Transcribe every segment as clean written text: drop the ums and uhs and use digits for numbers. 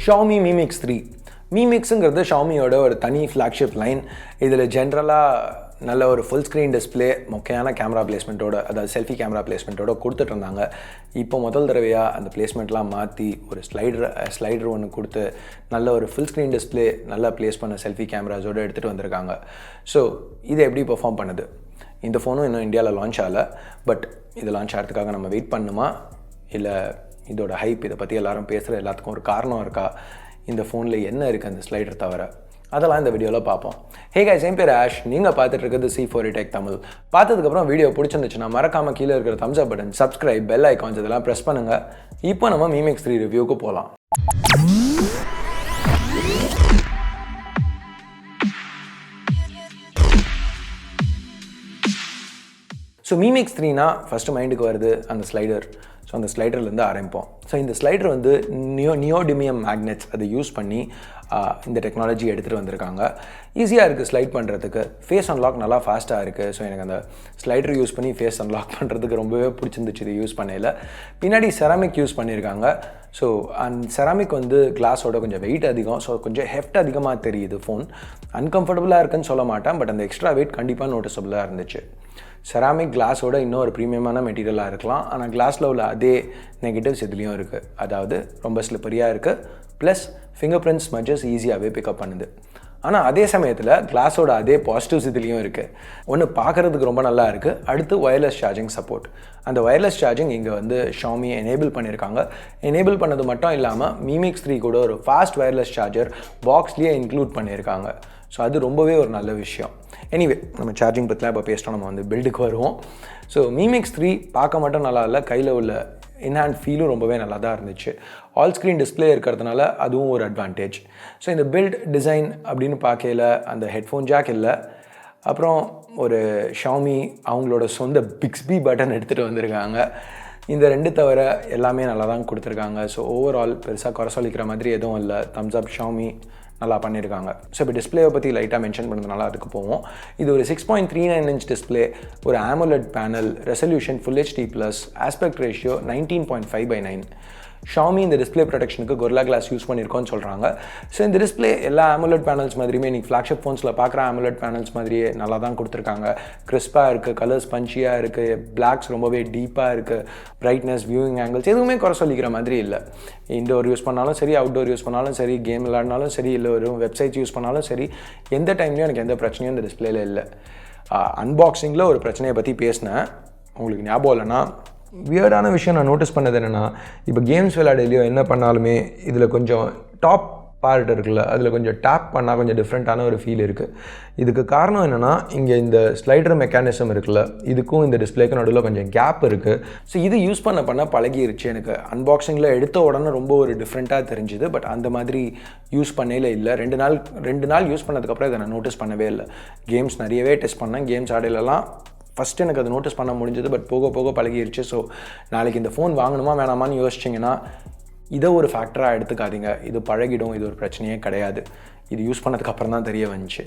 Xiaomi Mi Mix 3. Mi Mixங்கிறது ஷாமியோட ஒரு தனி flagship line. இதில் ஜென்ரலாக நல்ல ஒரு ஃபுல் ஸ்க்ரீன் டிஸ்பிளே முக்கியமான கேமரா பிளேஸ்மெண்ட்டோட, அதாவது செல்ஃபி கேமரா பிளேஸ்மெண்ட்டோட கொடுத்துட்டு இருந்தாங்க. இப்போ முதல் தடவையாக அந்த பிளேஸ்மெண்ட்லாம் மாற்றி ஒரு ஸ்லைடர் ஒன்று கொடுத்து நல்ல ஒரு ஃபுல் ஸ்க்ரீன் டிஸ்பிளே நல்லா ப்ளேஸ் பண்ண செல்ஃபி கேமராஸோடு எடுத்துகிட்டு வந்திருக்காங்க. ஸோ இது எப்படி பெர்ஃபார்ம் பண்ணுது? இந்த ஃபோனும் இன்னும் இந்தியாவில் லான்ச் ஆகலை. பட் இது லான்ச் ஆகிறதுக்காக நம்ம வெயிட் பண்ணுமா, இல்லை இதோட ஹைப், இதை பற்றி எல்லாரும் பேசுகிற எல்லாத்துக்கும் ஒரு காரணம் இருக்கா, இந்த ஃபோனில் என்ன இருக்குது அந்த ஸ்லைடர் தவிர, அதெல்லாம் இந்த வீடியோவில் பார்ப்போம். ஹே கைஸ், என் பேர் ஆஷ். நீங்கள் பார்த்துட்டு இருக்கிறது C4 Tech தமிழ். பார்த்ததுக்கப்புறம் வீடியோ பிடிச்சிருந்துச்சுன்னா மறக்காமல் கீழே இருக்கிற தம்ஸ் அப் பட்டன், சப்ஸ்கிரைப், பெல் ஐக்கான்ஸ் இதெல்லாம் ப்ரெஸ் பண்ணுங்கள். இப்போ நம்ம Mi Mix 3 ரிவ்யூக்கு போகலாம். ஸோ Mi Mix 3னா ஃபஸ்ட்டு மைண்டுக்கு வருது அந்த ஸ்லைடர். ஸோ அந்த ஸ்லைடர்லேருந்து ஆரம்பிப்போம். ஸோ இந்த ஸ்லைடர் வந்து நியோடிமியம் மேக்னெட்ஸ் அதை யூஸ் பண்ணி இந்த டெக்னாலஜி எடுத்துகிட்டு வந்திருக்காங்க. ஈஸியாக இருக்குது ஸ்லைட் பண்ணுறதுக்கு. ஃபேஸ் அன்லாக் நல்லா ஃபாஸ்ட்டாக இருக்குது. ஸோ எனக்கு அந்த ஸ்லைடர் யூஸ் பண்ணி ஃபேஸ் அன்லாக் பண்ணுறதுக்கு ரொம்பவே பிடிச்சிருந்துச்சு இது யூஸ் பண்ணையில். பின்னாடி செராமிக் யூஸ் பண்ணியிருக்காங்க. ஸோ அந்த செராமிக் வந்து கிளாஸோட கொஞ்சம் வெயிட் அதிகம். ஸோ கொஞ்சம் ஹெஃப்ட் அதிகமாக தெரியுது ஃபோன். அன்கம்ஃபர்டபுளாக இருக்குன்னு சொல்ல மாட்டேன், பட் அந்த எக்ஸ்ட்ரா வெயிட் கண்டிப்பாக நோட்டிசபிளாக இருந்துச்சு. செராமிக் கிளாஸோட இன்னும் ஒரு ப்ரீமியமான மெட்டீரியலாக இருக்கலாம், ஆனால் கிளாஸில் உள்ள அதே நெகட்டிவ்ஸ் இதுலேயும் இருக்குது. அதாவது ரொம்ப ஸ்லிப்பரியாக இருக்குது, ப்ளஸ் ஃபிங்கர் பிரிண்ட் ஸ்மட்சஸ் ஈஸியாகவே பிக்கப் பண்ணுது. ஆனால் அதே சமயத்தில் கிளாஸோட அதே பாசிட்டிவ்ஸ் இதுலேயும் இருக்குது. ஒன்று பார்க்குறதுக்கு ரொம்ப நல்லா இருக்குது, அடுத்து ஒயர்லெஸ் சார்ஜிங் சப்போர்ட். அந்த ஒயர்லெஸ் சார்ஜிங் இங்கே வந்து ஷாமி எனேபிள் பண்ணியிருக்காங்க. எனேபிள் பண்ணது மட்டும் இல்லாமல் Mi Mix 3 கூட ஒரு ஃபாஸ்ட் ஒயர்லெஸ் சார்ஜர் பாக்ஸ்லேயே இன்க்ளூட் பண்ணியிருக்காங்க. ஸோ அது ரொம்பவே ஒரு நல்ல விஷயம். எனிவே, நம்ம சார்ஜிங் பற்றிலாம் இப்போ பேசிட்டோம், நம்ம வந்து பில்டுக்கு வருவோம். ஸோ Mi Mix 3 பார்க்க மட்டும் நல்லா இல்லை, கையில் உள்ள இன்ஹேண்ட் ஃபீலும் ரொம்பவே நல்லா தான் இருந்துச்சு. ஆல் ஸ்க்ரீன் டிஸ்பிளே இருக்கிறதுனால அதுவும் ஒரு அட்வான்டேஜ். ஸோ இந்த பில்ட் டிசைன் அப்படின்னு பார்க்கையில் அந்த ஹெட்ஃபோன் ஜாக் இல்லை, அப்புறம் ஒரு ஷாமி அவங்களோட சொந்த பிக்ஸ்பி பட்டன் எடுத்துகிட்டு வந்திருக்காங்க. இந்த ரெண்டு தவிர எல்லாமே நல்லா தான் கொடுத்துருக்காங்க. ஸோ ஓவரால் பெருசாக குறை சொல்லிக்கிற மாதிரி எதுவும் இல்லை. தம்ஸ் அப், ஷாமி நல்லா பண்ணியிருக்காங்க. ஸோ இப்போ டிஸ்பிளேவை பற்றி லைட்டாக மென்ஷன் பண்ணதுனால அதுக்கு போவோம். இது ஒரு 6.39 inch டிஸ்பிளே, ஒரு AMOLED panel, resolution Full HD+, aspect ratio 19.5:9. Xiaomi இந்த டிஸ்பிளே ப்ரொடெக்ஷனுக்கு கொரில்லா கிளாஸ் யூஸ் பண்ணியிருக்கோன்னு சொல்கிறாங்க. ஸோ இந்த டிஸ்பிளே எல்லா AMOLED பேனல்ஸ் மாதிரியுமே இன்றைக்கி ஃப்ளாக்ஷிப் ஃபோன்ஸில் பார்க்குற AMOLED பேனல்ஸ் மாதிரியே நல்லா தான் கொடுத்துருக்காங்க. கிறிஸ்பாக இருக்குது, கலர்ஸ் பஞ்சியாக இருக்குது, பிளாக்ஸ் ரொம்பவே டீப்பாக இருக்குது, பிரைட்னஸ், வியூவிங் ஆங்கிள்ஸ் எதுவுமே குறை சொல்லிக்கிற மாதிரி இல்லை. இன்டோர் யூஸ் பண்ணாலும் சரி, அவுட்டோர் யூஸ் பண்ணாலும் சரி, கேம் விளையாடினாலும் சரி, இல்லை ஒரு வெப்சைட்ஸ் யூஸ் பண்ணாலும் சரி, எந்த டைம்லையும் எனக்கு எந்த பிரச்சனையும் இந்த டிஸ்பிளேல இல்லை. அன்பாக்சிங்கில் ஒரு பிரச்சனையை பற்றி பேசினேன், உங்களுக்கு ஞாபகம் இல்லைன்னா. வியர்டான விஷயம் நான் நோட்டீஸ் பண்ணது என்னென்னா, இப்போ கேம்ஸ் விளையாடலையோ என்ன பண்ணாலுமே இதில் கொஞ்சம் டாப் பார்ட் இருக்குல்ல, அதில் கொஞ்சம் டேப் பண்ணால் கொஞ்சம் டிஃப்ரெண்ட்டான ஒரு ஃபீல் இருக்குது. இதுக்கு காரணம் என்னென்னா, இங்கே இந்த ஸ்லைடர் மெக்கானிசம் இருக்குல்ல, இதுக்கும் இந்த டிஸ்பிளேக்கு நடுவில் கொஞ்சம் கேப் இருக்குது. ஸோ இது யூஸ் பண்ண பழகிருச்சு. எனக்கு அன்பாக்சிங்கில் எடுத்த உடனே ரொம்ப ஒரு டிஃப்ரெண்ட்டாக தெரிஞ்சுது. பட் அந்த மாதிரி யூஸ் பண்ணையில் இல்லை. ரெண்டு நாள் யூஸ் பண்ணதுக்கப்புறம் இதை நான் நோட்டீஸ் பண்ணவே இல்லை. கேம்ஸ் நிறையவே டெஸ்ட் பண்ணேன், கேம்ஸ் ஆடையிலலாம் ஃபஸ்ட்டு எனக்கு அதை நோட்டீஸ் பண்ண முடிஞ்சது. பட் போக போக பழகிருச்சு. ஸோ நாளைக்கு இந்த ஃபோன் வாங்கணுமா வேணாமான்னு யோசிச்சிங்கன்னா இதை ஒரு ஃபேக்டராக எடுத்துக்காதீங்க. இது பழகிடும், இது ஒரு பிரச்சனையே கிடையாது. இது யூஸ் பண்ணதுக்கு அப்புறம் தான் தெரிய வந்துச்சு.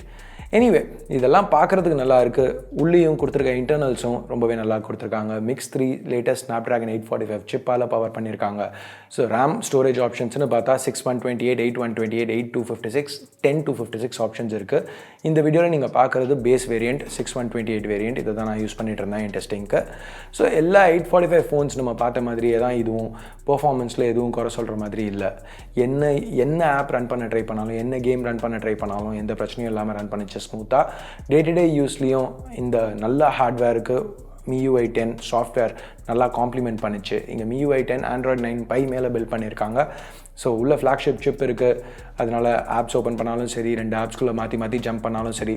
எனிவே, இதெல்லாம் பார்க்குறதுக்கு நல்லா இருக்குது. உள்ளேயும் கொடுத்துருக்க இன்டர்னல்ஸும் ரொம்பவே நல்லா கொடுத்துருக்காங்க. Mix 3 latest Snapdragon 845 Sibal power பண்ணியிருக்காங்க. ஸோ ரேம் ஸ்டோரேஜ் ஆப்ஷன்ஸ்னு பார்த்தா 6/128, 8/128, 8/256, 10/256 ஆப்ஷன்ஸ் இருக்குது. இந்த வீடியோவில் நீங்கள் பார்க்குறது பேஸ் வேரியண்ட் 6/128 வேரியண்ட். இதை தான் நான் யூஸ் பண்ணிட்டு இருந்தேன் என் டெஸ்டிங்க்கு. ஸோ எல்லா 845 ஃபோன்ஸ் நம்ம பார்த்த மாதிரியே தான் இதுவும் பெர்ஃபார்மன்ஸில் எதுவும் குறை சொல்கிற மாதிரி இல்லை. என்ன ஆப் ரன் பண்ண ட்ரை பண்ணாலும், என்ன கேம் ரன் பண்ண ட்ரை பண்ணாலும் எந்த பிரச்சனையும் இல்லாமல் ரன் பண்ணிச்சு ஸ்மூத்தாக. டே டு டே யூஸ்லேயும் இந்த நல்ல ஹார்ட்வேருக்கு MIUI 10 சாஃப்ட்வேர் நல்லா காம்ப்ளிமெண்ட் பண்ணிச்சு. இங்கே MIUI 10 Android 9 Pie மேலே பில்ட் பண்ணியிருக்காங்க. ஸோ உள்ள ஃப்ளாக்ஷிப் சிப் இருக்குது. அதனால் ஆப்ஸ் ஓப்பன் பண்ணாலும் சரி, ரெண்டு ஆப்ஸ்குள்ளே மாற்றி ஜம்ப் பண்ணாலும் சரி.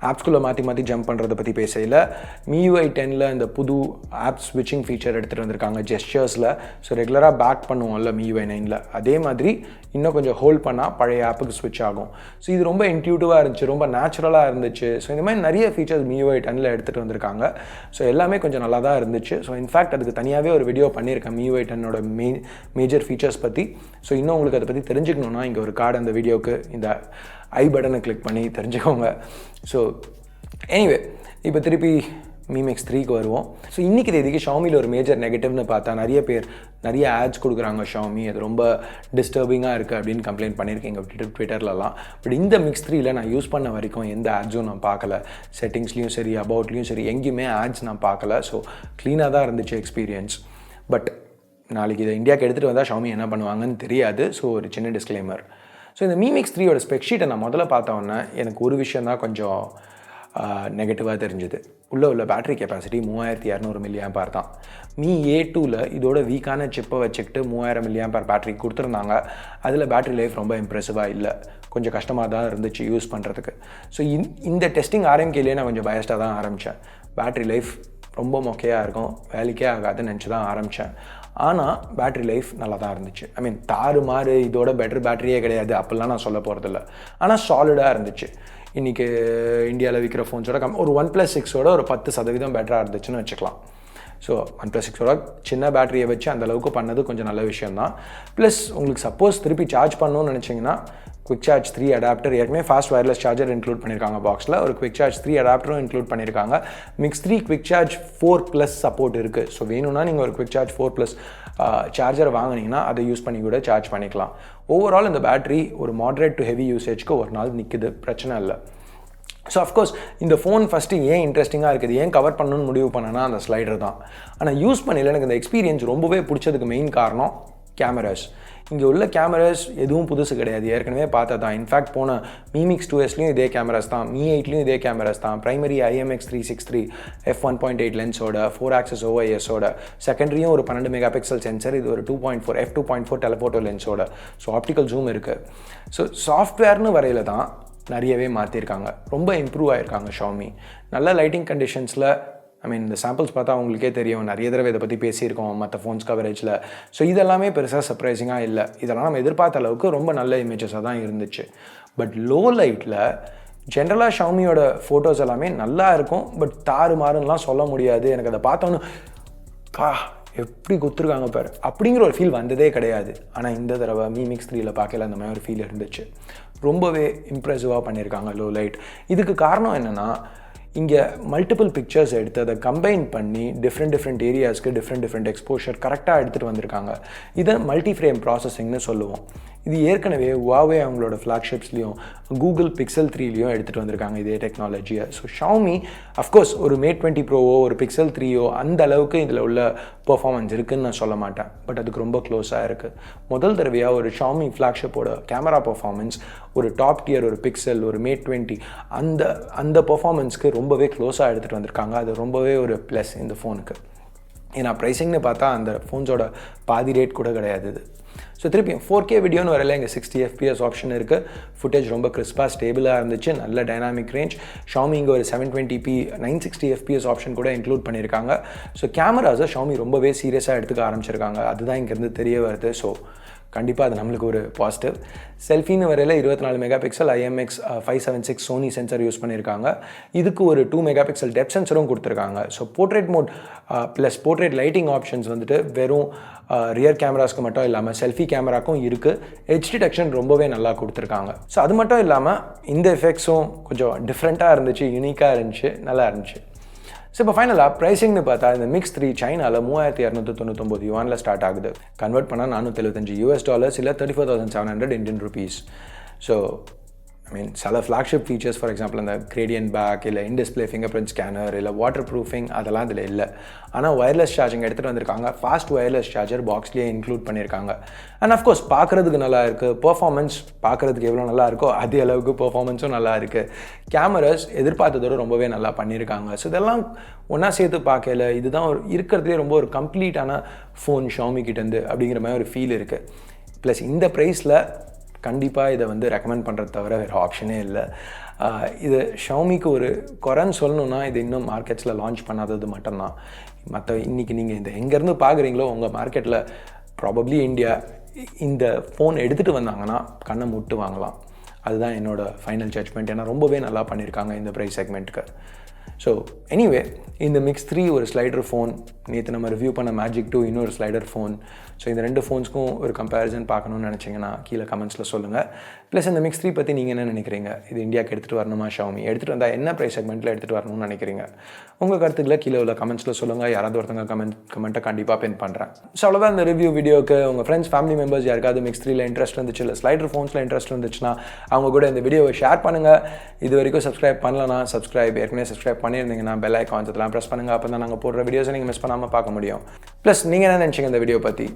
ஆப்ஸ்குள்ளே மாற்றி ஜம்ப் பண்ணுறதை பற்றி பேசையில் MIUI 10ல் இந்த புது ஆப் ஸ்விட்சிங் ஃபீச்சர் எடுத்துகிட்டு வந்திருக்காங்க ஜெஸ்டர்ஸில். ஸோ ரெகுலராக பேக் பண்ணுவோம்ல MIUI 9ல், அதே மாதிரி இன்னும் கொஞ்சம் ஹோல்ட் பண்ணால் பழைய ஆப்புக்கு ஸ்விட்ச் ஆகும். ஸோ இது ரொம்ப இன்ட்யூட்டிவாக இருந்துச்சு, ரொம்ப நேச்சுரலாக இருந்துச்சு. ஸோ இந்த மாதிரி நிறைய ஃபீச்சர்ஸ் MIUI 10ல் எடுத்துகிட்டு வந்திருக்காங்க. ஸோ எல்லாமே கொஞ்சம் நல்லா தான் இருந்துச்சு. ஸோ இன்ஃபேக்ட் அதுக்கு தனியாகவே ஒரு வீடியோ பண்ணியிருக்கேன் MIUI 10ஓட மேஜர் ஃபீச்சர்ஸ் பற்றி. ஸோ இன்னும் உங்களுக்கு அதை பற்றி தெரிஞ்சுக்கணுன்னா இங்கே ஒரு கார்டு அந்த வீடியோவுக்கு இந்த ஐ பட்டனை கிளிக் பண்ணி தெரிஞ்சுக்கோங்க. ஸோ எனிவே, இப்போ திருப்பி Mi Mix 3க்கு வருவோம். ஸோ இன்றைக்கி தேதிக்கு ஷாமியில் ஒரு மேஜர் நெகட்டிவ்னு பார்த்தா நிறைய ஆட்ஸ் கொடுக்குறாங்க ஷாமி, அது ரொம்ப டிஸ்டர்பிங்காக இருக்குது அப்படின்னு கம்ப்ளைண்ட் பண்ணியிருக்கீங்க ட்விட்டர்லலாம். பட் இந்த மிக்ஸ் 3ல நான் யூஸ் பண்ண வரைக்கும் எந்த ஆட்ஸும் நான் பார்க்கல. செட்டிங்ஸ்லேயும் சரி அபவுட்லேயும் சரி எங்கேயுமே ஆட்ஸ் நான் பார்க்கல. ஸோ க்ளீனாக தான் இருந்துச்சு எக்ஸ்பீரியன்ஸ். பட் நாளைக்கு இதை இந்தியாவுக்கு எடுத்துகிட்டு வந்தால் ஷாமி என்ன பண்ணுவாங்கன்னு தெரியாது. ஸோ ஒரு சின்ன டிஸ்க்ளைமர். ஸோ இந்த Mi Mix 3யோட ஸ்பெக்ஷீட்டை நான் முதல்ல பார்த்தோன்னே எனக்கு ஒரு விஷயம் தான் கொஞ்சம் நெகட்டிவாக தெரிஞ்சுது. உள்ள பேட்டரி கெப்பாசிட்டி 3200 mAh தான். Mi A2ல் இதோட வீக்கான சிப்பை வச்சுக்கிட்டு 3000 mAh பேட்டரி கொடுத்துருந்தாங்க. அதில் பேட்டரி லைஃப் ரொம்ப இம்ப்ரெசிவாக இல்லை, கொஞ்சம் கஷ்டமாக தான் இருந்துச்சு யூஸ் பண்ணுறதுக்கு. ஸோ இந்த டெஸ்டிங் ஆரம்பிக்கையிலே நான் கொஞ்சம் பயஸ்டாக தான் ஆரம்பித்தேன். பேட்டரி லைஃப் ரொம்ப மொக்கையாக இருக்கும், வேலைக்கே ஆகாதுன்னு நினச்சி தான் ஆரம்பித்தேன். ஆனால் பேட்டரி லைஃப் நல்லா தான் இருந்துச்சு. ஐ மீன் தாறுமாறு இதோட பெட்டர் பேட்டரியே கிடையாது அப்படிலாம் நான் சொல்ல போகிறதில்ல. ஆனால் சாலிடாக இருந்துச்சு. இன்றைக்கி இந்தியாவில் விற்கிற ஃபோன்ஸோட ஒரு OnePlus 6ஓட ஒரு 10% பெட்டராக இருந்துச்சுன்னு வச்சுக்கலாம். ஸோ OnePlus 6ஓட சின்ன பேட்டரியை வச்சு அந்தளவுக்கு பண்ணது கொஞ்சம் நல்ல விஷயந்தான். ப்ளஸ் உங்களுக்கு சப்போஸ் திருப்பி சார்ஜ் பண்ணணும்னு நினச்சிங்கன்னா குவிக் சார்ஜ் 3 அடாப்டர், ஏற்கனவே ஃபாஸ்ட் வயர்லெஸ் சார்ஜர் இன்க்ளூட் பண்ணியிருக்காங்க பாக்ஸில். ஒரு குவிக் சார்ஜ் 3 அடாப்டரும் இன்க்ளூட் பண்ணியிருக்காங்க. மிக்ஸ் 3 குவிக் சார்ஜ் 4+ சப்போர்ட் இருக்குது. ஸோ வேணும்னா நீங்கள் ஒரு குவிக் சார்ஜ் 4+ சார்ஜர் வாங்கினீங்கன்னா அதை யூஸ் பண்ணி கூட சார்ஜ் பண்ணிக்கலாம். ஓவரால் இந்த பேட்டரி ஒரு மாட்ரேட் டு ஹெவி யூசேஜ்க்கு ஒரு நாள் நிற்குது, பிரச்சனை இல்லை. ஸோ அஃப்கோர்ஸ் இந்த ஃபோன் ஃபஸ்ட்டு ஏன் இன்ட்ரெஸ்டிங்காக இருக்குது, ஏன் கவர் பண்ணணும்னு முடிவு பண்ணேன்னா அந்த ஸ்லைடர் தான். ஆனால் யூஸ் பண்ணல எனக்கு இந்த எக்ஸ்பீரியன்ஸ் ரொம்பவே பிடிச்சதுக்கு மெயின் காரணம் கேமராஸ். இங்கே உள்ள கேமராஸ் எதுவும் புதுசு கிடையாது, ஏற்கனவே பார்த்தா தான். இன்ஃபேக்ட் போன Mi Mix 2Sலையும் இதே கேமராஸ் தான், Mi 8லையும் இதே கேமராஸ் தான். ப்ரைமரி IMX363 f1.8 லென்ஸோட 4 axis OISோட, செகண்டரியும் ஒரு 12 மெகாபிக்சல் சென்சர், இது ஒரு 2.4 f2.4 telephoto லென்ஸோட. ஸோ ஆப்டிக்கல் ஜூம் இருக்குது. ஸோ சாஃப்ட்வேர்னு வரையில் தான் நிறையவே மாற்றிருக்காங்க, ரொம்ப இம்ப்ரூவ் ஆகிருக்காங்க ஷாமி. நல்ல லைட்டிங் கண்டிஷன்ஸில், ஐ மீன் இந்த சாம்பிள்ஸ் பார்த்தா அவங்களுக்கே தெரியும், நிறைய தடவை இதை பற்றி பேசியிருக்கோம் மற்ற ஃபோன்ஸ் கவரேஜில். ஸோ இதெல்லாமே பெருசாக சர்ப்ரைசிங்காக இல்லை, இதெல்லாம் நம்ம எதிர்பார்த்த அளவுக்கு ரொம்ப நல்ல இமேஜஸாக தான் இருந்துச்சு. பட் லோ லைட்டில் ஜென்ரலாக ஷாமியோட ஃபோட்டோஸ் எல்லாமே நல்லா இருக்கும், பட் தாறுமாறுன்னெலாம் சொல்ல முடியாது. எனக்கு அதை பார்த்தோன்னு எப்படி கொடுத்துருக்காங்க பாரு அப்படிங்கிற ஒரு ஃபீல் வந்ததே கிடையாது. ஆனால் இந்த தடவை Mi Mix 3ல பார்க்கல அந்த மாதிரி ஒரு ஃபீல் இருந்துச்சு. ரொம்பவே இம்ப்ரெசிவாக பண்ணியிருக்காங்க லோ லைட். இதுக்கு காரணம் என்னென்னா, இங்கே மல்டிபிள் பிக்சர்ஸ் எடுத்து அதை கம்பைன் பண்ணி டிஃப்ரெண்ட் ஏரியாஸ்க்கு டிஃப்ரெண்ட் எக்ஸ்போஷர் கரெக்டாக எடுத்துகிட்டு வந்திருக்காங்க. இதை மல்டி ஃப்ரேம் ப்ராசஸிங்னு சொல்லுவோம். இது ஏற்கனவே Huawei அவங்களோட ஃப்ளாக்ஷிப்ஸ்லையும் Google Pixel 3லையும் எடுத்துகிட்டு வந்திருக்காங்க இதே டெக்னாலஜியை. ஸோ Xiaomi அஃப்கோர்ஸ் ஒரு Mate 20 Proவோ ஒரு Pixel 3ஓ அந்த அளவுக்கு இதில் உள்ள பெர்ஃபார்மன்ஸ் இருக்குதுன்னு நான் சொல்ல மாட்டேன், பட் அதுக்கு ரொம்ப க்ளோஸாக இருக்குது. முதல் தடவையாக ஒரு Xiaomi ஃப்ளாக்ஷிப்போட கேமரா பெர்ஃபார்மன்ஸ் ஒரு டாப் டியர் ஒரு Pixel ஒரு Mate 20 அந்த பெர்ஃபார்மன்ஸ்க்கு ரொம்பவே க்ளோஸாக எடுத்துகிட்டு வந்திருக்காங்க. அது ரொம்பவே ஒரு ப்ளஸ் இந்த ஃபோனுக்கு. ஏன்னா ப்ரைஸிங்னு பார்த்தா அந்த ஃபோன்ஸோட பாதி ரேட் கூட கிடையாது இது. ஸோ திருப்பியும் 4K வீடியோன்னு வரல, இங்கே 60 FPS ஆப்ஷன் இருக்குது. ஃபுட்டேஜ் ரொம்ப கிறிஸ்பாக ஸ்டேபிளாக இருந்துச்சு, நல்ல டைனாமிக் ரேஞ்ச். Xiaomi இங்கே ஒரு 720p 960 FPS ஆப்ஷன் கூட இன்க்ளூட் பண்ணியிருக்காங்க. ஸோ கேமராஸை Xiaomi ரொம்பவே சீரியஸாக எடுத்துக்க ஆரம்பிச்சிருக்காங்க, அதுதான் இங்கேருந்து தெரிய வருது. ஸோ கண்டிப்பாக அது நம்மளுக்கு ஒரு பாசிட்டிவ். செல்ஃபின்னு வரையில் 24 megapixel IMX576 Sony sensor use பண்ணியிருக்காங்க. இதுக்கு ஒரு 2 மெகாபிக்சல் டெப்த் சென்சரும் கொடுத்துருக்காங்க. So portrait mode plus portrait lighting options வந்துட்டு வெறும் ரியர் கேமராஸ்க்கு மட்டும் இல்லாமல் செல்ஃபி கேமராக்கும் இருக்குது. ஹெச் டிடெக்ஷன் ரொம்பவே நல்லா கொடுத்துருக்காங்க. ஸோ அது மட்டும் இல்லாமல் இந்த எஃபெக்ட்ஸும் கொஞ்சம் டிஃப்ரெண்ட்டாக இருந்துச்சு, யூனிக்காக இருந்துச்சு, நல்லா இருந்துச்சு. ஸோ இப்போ ஃபைனலாக ப்ரைஸிங்னு பார்த்தா இந்த மிக்ஸ் 3 சைனாவில் 3299 யுவானில் ஸ்டார்ட் ஆகுது. கன்வெர்ட் பண்ணால் $475 இல்லை 34,700 இந்தியன் ருபீஸ். ஸோ ஐ மீன் சில ஃப்ளாக்ஷிப் ஃபீச்சர்ஸ் ஃபார் எக்ஸாம்பிள் அந்த கிரேடியன்ட் பேக் இல்லை இன்டிஸ்பிளே ஃபிங்கர் பிரிண்ட் ஸ்கேனர் இல்லை வாட்டர் ப்ரூஃபிங் அதெல்லாம் இதில் இல்லை. ஆனால் ஒயர்லெஸ் சார்ஜிங் எடுத்துகிட்டு வந்திருக்காங்க. ஃபாஸ்ட் ஒயர்லெஸ் சார்ஜர் பாக்ஸ்லேயே இன்க்ளூட் பண்ணியிருக்காங்க. அண்ட் அஃப்கோர்ஸ் பார்க்குறதுக்கு நல்லா இருக்குது, பெர்ஃபார்மன்ஸ் பார்க்குறதுக்கு எவ்வளோ நல்லா இருக்கோ அதே அளவுக்கு பெர்ஃபார்மன்ஸும் நல்லா இருக்குது. கேமராஸ் எதிர்பார்த்ததோடு ரொம்பவே நல்லா பண்ணியிருக்காங்க. ஸோ இதெல்லாம் ஒன்றா சேர்த்து பார்க்கல, இதுதான் ஒரு இருக்கிறதுலே ரொம்ப ஒரு கம்ப்ளீட்டான ஃபோன் Xiaomi கிட்டேருந்து அப்படிங்கிற மாதிரி ஒரு ஃபீல் இருக்குது. ப்ளஸ் இந்த ப்ரைஸில் கண்டிப்பாக இதை வந்து ரெக்கமெண்ட் பண்ணுறது தவிர வேறு ஆப்ஷனே இல்லை. இது Xiaomiக்கு ஒரு குறைன்னு சொல்லணுன்னா இது இன்னும் மார்க்கெட்ஸில் லான்ச் பண்ணாதது மட்டும்தான். மற்ற இன்றைக்கி நீங்கள் இந்த எங்கேருந்து பார்க்குறீங்களோ உங்கள் மார்க்கெட்டில் ப்ராபப்ளி இந்தியா இந்த ஃபோன் எடுத்துகிட்டு வந்தாங்கன்னா கண்ணை மூட்டு வாங்கலாம். அதுதான் என்னோடய ஃபைனல் ஜட்ஜ்மெண்ட். ஏன்னா ரொம்பவே நல்லா பண்ணியிருக்காங்க இந்த ப்ரைஸ் செக்மெண்ட்டுக்கு. ஸோ எனிவே இந்த மிக்ஸ் 3 ஒரு ஸ்லைடர் ஃபோன், நேற்று நம்ம ரிவ்யூ பண்ண மேஜிக் 2 இன்னொரு ஸ்லைடர் ஃபோன். ஸோ இந்த 2 ஃபோன்ஸ்க்கும் ஒரு கம்பேரிசன் பார்க்கணுன்னு நினச்சிங்கன்னா கீழே கமெண்ட்ஸில் சொல்லுங்கள். ப்ளஸ் இந்த மிக்ஸ் 3 பற்றி நீங்கள் என்ன நினைக்கிறீங்க? இது இந்தியாவுக்கு எடுத்துகிட்டு வரணுமா Xiaomi? எடுத்துகிட்டு வந்தால் என்ன ப்ரைஸ் செக்மெண்ட்டில் எடுத்துகிட்டு வரணும்னு நினைக்கிறீங்க? உங்கள் கருத்துக்களை கீழே உள்ள கமெண்ட்ஸில் சொல்லுங்கள். யாராவது ஒருத்தங்க கமெண்ட்டை கண்டிப்பாக பின் பண்ணுறேன். ஸோ அவ்வளோதான் இந்த ரிவ்யூ வீடியோக்கு. உங்கள் ஃப்ரெண்ட்ஸ், ஃபேமிலி மெம்பர்ஸ் யாருக்காவது மிக்ஸ் 3ல இன்ட்ரெஸ்ட் இருந்துச்சு, இல்லை ஸ்லைடர் ஃபோன்ஸில் இன்ட்ரெஸ்ட் இருந்துச்சுன்னா அவங்க கூட இந்த வீடியோவை ஷேர் பண்ணுங்கள். இது வரைக்கும் சப்ஸ்கிரைப் பண்ணலன்னா ஏற்கனவே சப்ஸ்கிரைப் பண்ணியிருந்தீங்கன்னா பெல் ஐகான்ஸ் இதெல்லாம் ப்ரெஸ் பண்ணுங்கள். அப்போ தான் நாங்கள் போடுற வீடியோஸை நீங்கள் மிஸ் பண்ணாமல் பார்க்க முடியும். ப்ளஸ் நீங்கள் என்ன நினச்சிங்க இந்த வீடியோ பற்றி?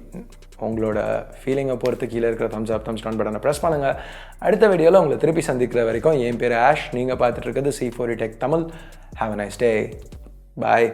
உங்களோட ஃபீலிங்கை பொறுத்து கீழே இருக்கிற தம்ஸ் அப், தம்ஸ் டவுன் பட்டனை ப்ரெஸ் பண்ணுங்கள். அடுத்த வீடியோவில் உங்களை திருப்பி சந்திக்கிற வரைக்கும் என் பேர் ஆஷ். நீங்கள் பார்த்துட்டு இருக்கிறது C4E Tech Tamil. Have a nice day. Bye.